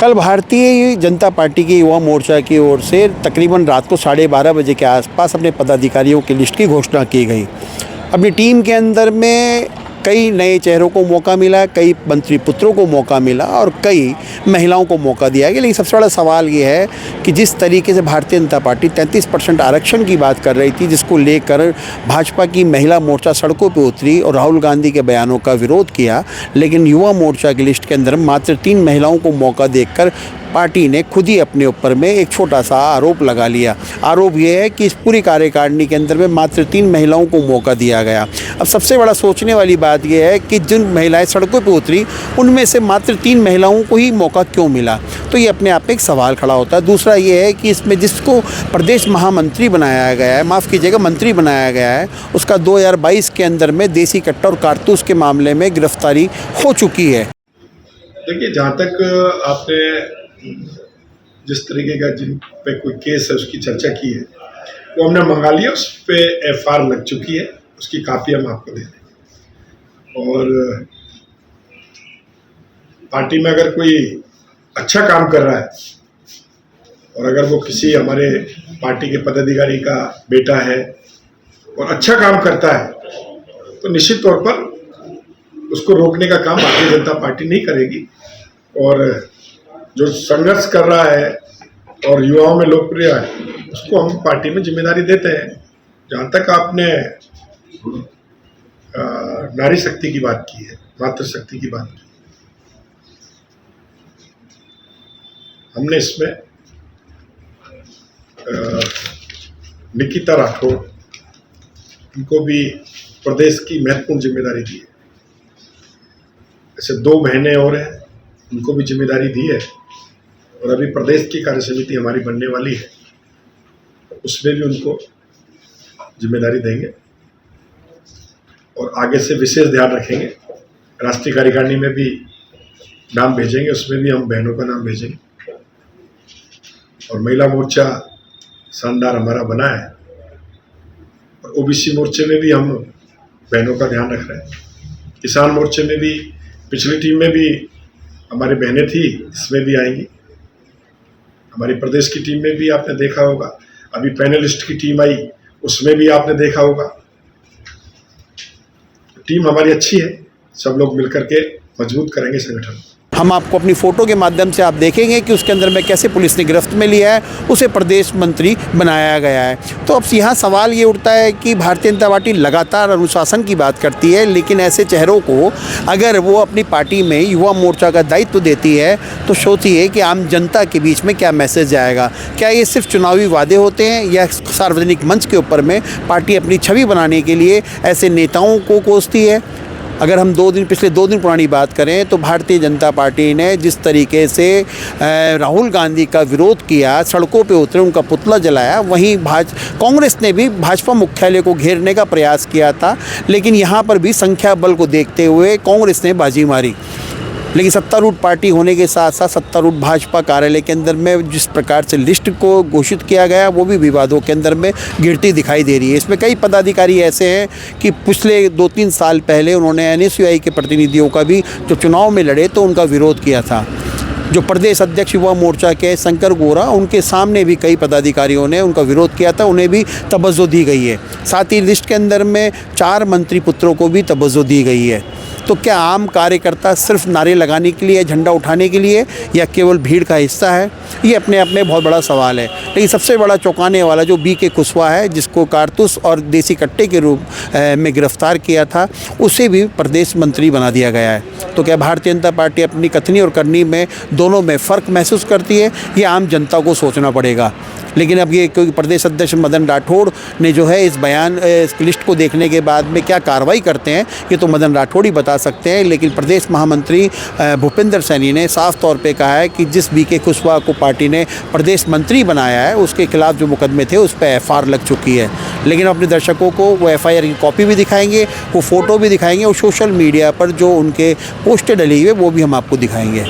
कल भारतीय जनता पार्टी की युवा मोर्चा की ओर से तकरीबन रात को 12:30 बजे के आसपास अपने पदाधिकारियों की लिस्ट की घोषणा की गई। अपनी टीम के अंदर में कई नए चेहरों को मौका मिला, कई मंत्री पुत्रों को मौका मिला और कई महिलाओं को मौका दिया गया। लेकिन सबसे बड़ा सवाल ये है कि जिस तरीके से भारतीय जनता पार्टी 33% आरक्षण की बात कर रही थी, जिसको लेकर भाजपा की महिला मोर्चा सड़कों पर उतरी और राहुल गांधी के बयानों का विरोध किया, लेकिन युवा मोर्चा की लिस्ट के अंदर मात्र 3 महिलाओं को मौका देकर पार्टी ने खुद ही अपने ऊपर में एक छोटा सा आरोप लगा लिया। आरोप ये है कि इस पूरी कार्यकारिणी के अंदर में मात्र 3 महिलाओं को मौका दिया गया। अब सबसे बड़ा सोचने वाली बात यह है कि जिन महिलाएं सड़कों पर उतरी उनमें से मात्र 3 महिलाओं को ही मौका क्यों मिला, तो ये अपने आप में एक सवाल खड़ा होता है। दूसरा ये है कि इसमें जिसको प्रदेश महामंत्री बनाया गया है, माफ़ कीजिएगा मंत्री बनाया गया है, उसका 2022 के अंदर में देसी कट्टा और कारतूस के मामले में गिरफ्तारी हो चुकी है। देखिए, जहाँ तक आपने जिस तरीके का जिन पे कोई केस है उसकी चर्चा की है, वो हमने मंगा लिया, उस पे एफआईआर लग चुकी है, उसकी कापी हम आपको दे देंगे। और पार्टी में अगर कोई अच्छा काम कर रहा है और अगर वो किसी हमारे पार्टी के पदाधिकारी का बेटा है और अच्छा काम करता है, तो निश्चित तौर पर उसको रोकने का काम भारतीय जनता पार्टी नहीं करेगी। और जो संघर्ष कर रहा है और युवाओं में लोकप्रिय है, उसको हम पार्टी में जिम्मेदारी देते हैं। जहाँ तक आपने नारी शक्ति की बात की है, मातृशक्ति की बात की, हमने इसमें निकिता राठौड़, उनको भी प्रदेश की महत्वपूर्ण जिम्मेदारी दी है। ऐसे 2 बहनें और हैं, उनको भी जिम्मेदारी दी है। और अभी प्रदेश की कार्यसमिति हमारी बनने वाली है, उसमें भी उनको जिम्मेदारी देंगे और आगे से विशेष ध्यान रखेंगे। राष्ट्रीय कार्यकारिणी में भी नाम भेजेंगे, उसमें भी हम बहनों का नाम भेजेंगे। और महिला मोर्चा शानदार हमारा बना है और ओबीसी मोर्चे में भी हम बहनों का ध्यान रख रहे हैं। किसान मोर्चे में भी पिछली टीम में भी हमारी बहनें थी, इसमें भी आएंगी। हमारी प्रदेश की टीम में भी आपने देखा होगा, अभी पैनलिस्ट की टीम आई, उसमें भी आपने देखा होगा। टीम हमारी अच्छी है, सब लोग मिलकर के मजबूत करेंगे संगठन। हम आपको अपनी फ़ोटो के माध्यम से आप देखेंगे कि उसके अंदर में कैसे पुलिस ने गिरफ्त में लिया है, उसे प्रदेश मंत्री बनाया गया है। तो अब यहाँ सवाल ये उठता है कि भारतीय जनता पार्टी लगातार अनुशासन की बात करती है, लेकिन ऐसे चेहरों को अगर वो अपनी पार्टी में युवा मोर्चा का दायित्व देती है, तो सोचिए कि आम जनता के बीच में क्या मैसेज जाएगा। क्या ये सिर्फ चुनावी वादे होते हैं या सार्वजनिक मंच के ऊपर में पार्टी अपनी छवि बनाने के लिए ऐसे नेताओं को कोसती है? अगर हम पिछले 2 दिन पुरानी बात करें तो भारतीय जनता पार्टी ने जिस तरीके से राहुल गांधी का विरोध किया, सड़कों पे उतरे, उनका पुतला जलाया, वहीं कांग्रेस ने भी भाजपा मुख्यालय को घेरने का प्रयास किया था, लेकिन यहाँ पर भी संख्या बल को देखते हुए कांग्रेस ने बाजी मारी। लेकिन सत्तारूढ़ पार्टी होने के साथ साथ सत्तारूढ़ भाजपा कार्यालय के अंदर में जिस प्रकार से लिस्ट को घोषित किया गया, वो भी विवादों के अंदर में गिरती दिखाई दे रही है। इसमें कई पदाधिकारी ऐसे हैं कि पिछले 2-3 साल पहले उन्होंने एनएसयूआई के प्रतिनिधियों का भी जो चुनाव में लड़े तो उनका विरोध किया था। जो प्रदेश अध्यक्ष युवा मोर्चा के शंकर गोरा, उनके सामने भी कई पदाधिकारियों ने उनका विरोध किया था, उन्हें भी तवज्जो दी गई है। साथ ही लिस्ट के अंदर में 4 मंत्री पुत्रों को भी तवज्जो दी गई है। तो क्या आम कार्यकर्ता सिर्फ नारे लगाने के लिए, झंडा उठाने के लिए, या केवल भीड़ का हिस्सा है? ये अपने आप में बहुत बड़ा सवाल है। लेकिन सबसे बड़ा चौंकाने वाला जो बीके कुशवाहा है, जिसको कारतूस और देसी कट्टे के रूप में गिरफ्तार किया था, उसे भी प्रदेश मंत्री बना दिया गया है। तो क्या भारतीय जनता पार्टी अपनी कथनी और करनी में दोनों में फ़र्क महसूस करती है? ये आम जनता को सोचना पड़ेगा। लेकिन अब ये क्योंकि प्रदेश अध्यक्ष मदन राठौड़ ने जो है इस लिस्ट को देखने के बाद में क्या कार्रवाई करते हैं, ये तो मदन राठौड़ ही बता सकते हैं। लेकिन प्रदेश महामंत्री भूपेंद्र सैनी ने साफ तौर पे कहा है कि जिस बीके कुशवाहा को पार्टी ने प्रदेश मंत्री बनाया है, उसके खिलाफ जो मुकदमे थे उस पर एफआईआर लग चुकी है। लेकिन अपने दर्शकों को वो एफआईआर की कॉपी भी दिखाएंगे, वो फ़ोटो भी दिखाएंगे और सोशल मीडिया पर जो उनके पोस्टर डली हुई है वो भी हम आपको दिखाएंगे।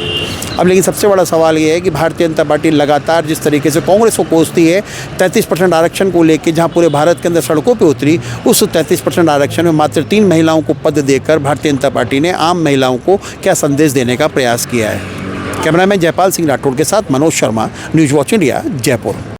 अब लेकिन सबसे बड़ा सवाल ये है कि भारतीय जनता पार्टी लगातार जिस तरीके से कांग्रेस को कोसती है 33% आरक्षण को लेकर, जहां पूरे भारत के अंदर सड़कों पे उतरी, उस 33% आरक्षण में मात्र 3 महिलाओं को पद देकर भारतीय जनता पार्टी ने आम महिलाओं को क्या संदेश देने का प्रयास किया है। कैमरामैन जयपाल सिंह राठौड़ के साथ Manoj Sharma, news watch India, Jaipur.